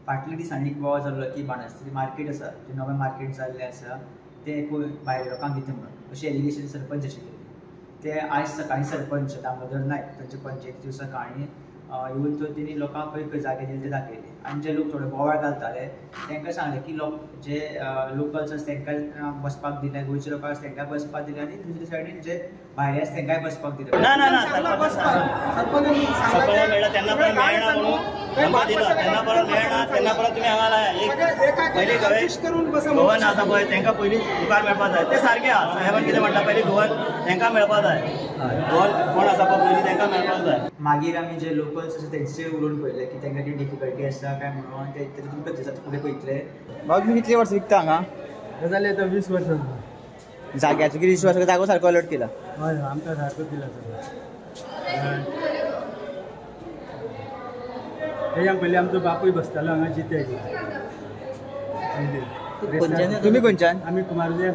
फाटल्या दिसांनी एक बोवाळ जाल्लो की बाणस्तारी मार्केट आसा जे नवें मार्केट जाल्लें आसा तें भायल्या लोकांक दिता म्हणून अशी एलिगेशन सरपंचाची केली. ते आयज सकाळीं सरपंच दामोदर नायक तांचे पंचायतीचे सकाळीं येवन तर तेणी लोकांक खंय खंय जागे दिले ते दाखयले आनी जे लोक थोडे बोवाळ घालताले तांकां सांगलें की जे लोकल्स आसा तांकां बसपाक दिले, गोंयचे लोक आसा तांकां बसपाक दिले आनी दुसरे सायडीन जे भायले आसा तांकांय बसपाक दिले. ना ना ना सरपंच मेळ्ळा तेन्ना परत मेळना म्हणून नंबर दिलो तेन्ना परत मेळना तेन्ना परत तुमी हांगा लाया पयलीं गव्हर्न आसा पळय तांकां पयलीं मुखार मेळपाक जाय ते सारकें आहा. साहेबान कितें म्हणटा पयलीं गव्हर्न तांकां मेळपाक जाय, गव्हर्न कोण आसा पळय पयलीं तांकां मेळपाक जाय. मागीर आमी जे लोकल्स आसा तेंचे उलोवन पळयले की तांकां कितें डिफिकल्टी आसा काय म्हणून ते तुमकां दिसात फुडें पळयतले. बाबा तुमी कितले वर्सां विकता हांगा? जाले तर 20 वर्सां. जाग्याचो कितें विश्वास जागो सारको अलर्ट केला? हय आमकां सारको दिला सगळें. तेज्या पयलीं आमचो बापूय बसतालो हांगा जिते. तुमी खंयच्यान? आमी कुमारजुंव.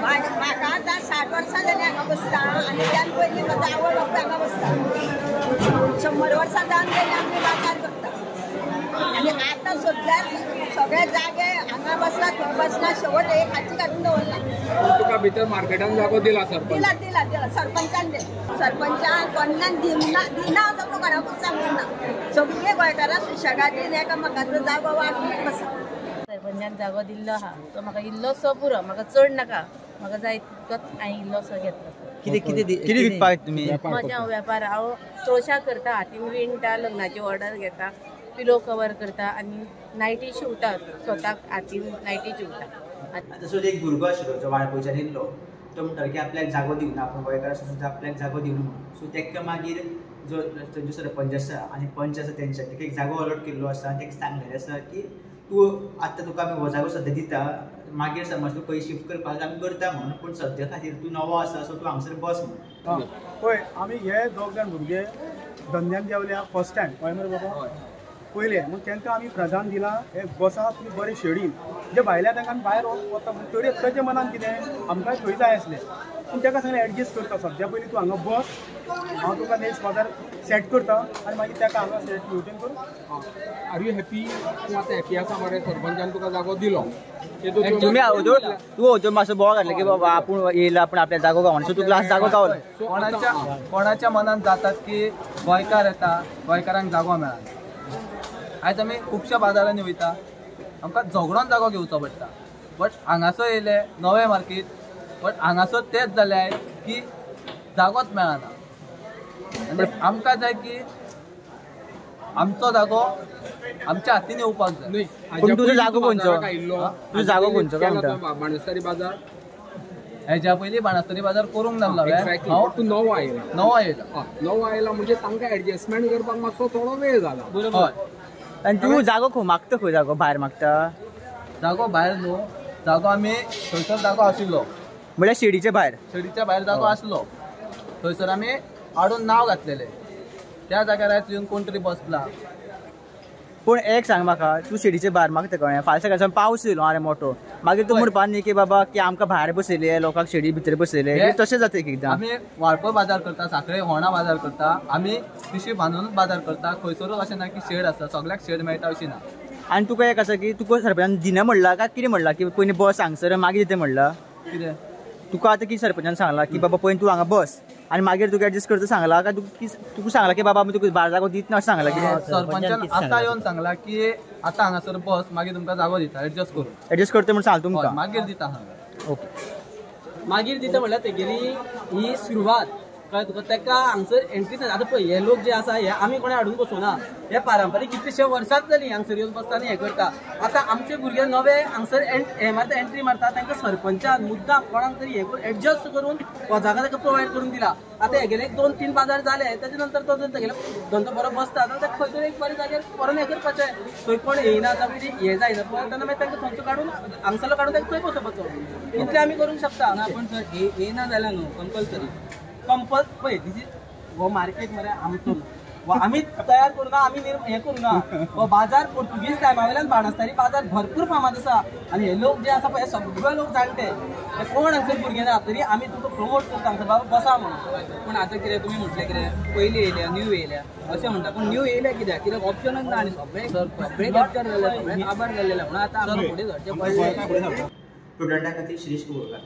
म्हाका आतां 60 वर्सां जालीं हांगा बसता आनी त्यान पयलीं म्हाजो आवय बापूय हांगा बसता. 100 वर्सां जावन गेलीं आमी बाजार करता आनी आतां सद्याक सगळे जागे हांगा बसला थंय बसला शेवट एक हाची काडून दवरला. तुका भितर मार्केटान जागो दिला सरपंच? दिला सरपंचान दिला. सरपंचान कोणान दिना सगळो घराकूच सांगूना. सगळे गोंयकारां सुशेगादीन एकामेकाचो जागो वाटून बसा. सरपंचान जागो दिल्लो आहा तो म्हाका इल्लोसो पुरो, म्हाका चड नाका, म्हाका जाय तितकोच हांवें इल्लोसो घेतलो. कितें विकपाक तुमी? म्हज्या वेपार हांव तोशा करता, हातीन विणटा, लग्नाची ऑर्डर घेता, पिलो कवर करता आनी नायटी शिवता, स्वताक हातीन नायटी शिवता. तसोच एक भुरगो आशिल्लो जो वाळपयच्यान येयल्लो तो म्हणटालो की आपल्याक जागो दिवना, आपूण गोंयकार आसून सुद्दां आपल्याक जागो दिवना म्हणून. सो ताका मागीर जो थंयचो सरपंच आसा आनी पंच आसा तेंच्यानी ताका एक जागो अलॉट केल्लो आसा आनी ताका सांगलेलें आसा की तूं आतां तुका आमी हो जागो सद्या दिता, मागीर समज तूं खंय शिफ्ट करपाक आमी करता म्हणून, पूण सद्या खातीर तूं नवो आसा सो तूं हांगसर बस म्हणून. पळय आमी हे 2 जाण भुरगे धंद्यान देवल्या फर्स्ट टायम कळ्ळें मरे बाबा. पयले मग तांकां आमी प्रधान दिला हे बसा तुमी बरे शेडीन जे भायल्या तांकां भायर वता तरी ताच्या मनान कितें आमकां थंय जाय आसलें पूण ताका सांगलें एडजस्ट करता सद्या पयलीं तूं हांगा बस, हांव तुका नेक्स्ट बाजार सेट करता आनी मागीर ताका हांगा सेट मेवटेन करून. Are you happy? तूं आतां हॅपी आसा मरे सरपंचान तुका जागो दिलो? तुम्ही तूं मातसो बोवाळ घातले की बाबा आपूण येयला पूण आपल्या जागो गावना, सो तुका जागो गावलो. कोणाच्या मनान जातात की गोंयकार येता गोंयकारांक जागो मेळना. आयज आमी खुबश्या बाजारांनी वयता आमकां झगडोन जागो घेवचो पडटा, बट हांगासर येयले नवें मार्केट, बट हांगासर तेच जाले की जागोच मेळना. आनी आमकां जाय की आमचो जागो आमच्या हातीन येवपाक जाय. पूण तुजो जागो खंयचो? तुजो जागो खंयचो काय म्हणटा? बाणस्तारी बाजार. हेज्या पयलीं बाणस्तारी बाजार करूंक नासलो हांवें. तूं नवो आयला नवो आयला म्हणजे तांकां एडजस्टमेंट करपाक मातसो थोडो वेळ जाला. हय. आनी तूं जागो खंय मागता? खंय जागो भायर मागता? जागो भायर न्हू, जागो आमी थंयसर जागो आशिल्लो म्हळ्यार शेडीच्या भायर. शेडीच्या भायर जागो आसलो थंयसर आमी हाडून नांव घातलेलें. त्या जाग्यार आयज येवन कोण तरी बसला. पूण एक सांग म्हाका, तूं शेडीच्या भायर मागता कळ्ळें, फाल्यां सकाळच्यान पावस येयलो आरे मोठो, मागीर तूं म्हणपा न्ही की बाबा की आमकां भायर बसयले लोकांक शेडी भितर बसयले, तशें जाता एकदां. आमी वाळपय बाजार करता, सांखळे होणा बाजार करता, आमी पिशवी बांदून बाजार करता. खंयसरूच अशें ना की शेड आसता, सगळ्याक शेड मेळटा अशी ना. आनी तुका एक आसा की तुका सरपंचान दिना म्हणला काय कितें म्हणला की पयलीं बस हांगसर मागीर दिता म्हणला? कितें तुका आतां की सरपंचान सांगला की बाबा पयलीं तूं हांगा बस आनी मागीर तुका एडजस्ट करता सांगला काय तुका सांगला की बाबा तुका भायर जागो दित ना अशें सांगला? कितें सरपंचान आतां येवन सांगला की आतां हांगासर बस मागीर तुमकां जागो दिता एडजस्ट करून. एडजस्ट करता म्हणून सांग तुमकां? मागीर दिता हांगा. ओके. मागीर दिता म्हणल्यार तेगेली ही सुरवात कळ्ळें तुका. ताका हांगसर एंट्री आतां पळय हे लोक जे आसा हे आमी कोणें हाडून बसोना, हे पारंपारीक कितलेशे वर्सांच जालीं हांगसर येवन बसता आनी हें करता. आतां आमचे भुरगे नवे हांगसर हे मारता एंट्री मारता, तांकां सरपंचान मुद्दाम कोणाक तरी हे करून एडजस्ट करून हो जागा ताका प्रोवायड करून दिला. आतां हेगेले 2-3 बाजार जाले ताचे नंतर तो जर तेगेलो धंदो बरो बसता जाल्यार ताका खंय तरी एक बरे जाग्यार परत हें करपाचें. थंय कोण येयना जावं कितें हें जायना पळय तेन्ना मागीर तांकां थंयचो काडून हांगसरलो काडून तांकां थंय बसोवपाचो. इतलें आमी करूंक शकता. पण सर येयना जाल्यार न्हू कंपल्सरी पळय दीस इज हो मार्केट मरे आमचो आम्ही तयार करू ना, आम्ही हे करू ना. बाजार पोर्तुगीज टायमा वयल्यान बाणस्तारी बाजार भरपूर फामाद आसा आनी हे लोक जे आसा पळय सगळे लोक जाणटे हे कोण हांगसर भुरगे ना तरी आमी तुका प्रमोट करता हांगसर बाबा बसा म्हणून. पण आता कितें तुमी म्हटलें कितें पयलीं येयल्या न्यू येयल्या अशें म्हणटा, पण न्यू येयल्या कित्याक ऑप्शनच ना आनी सगळे कॅप्चर जाल्ले सगळे काबार जाल्ले म्हणून आतां आमकां फुडें सरचें पडलें. स्टुडंटां खातीर श्रेश्ठ गोळकार.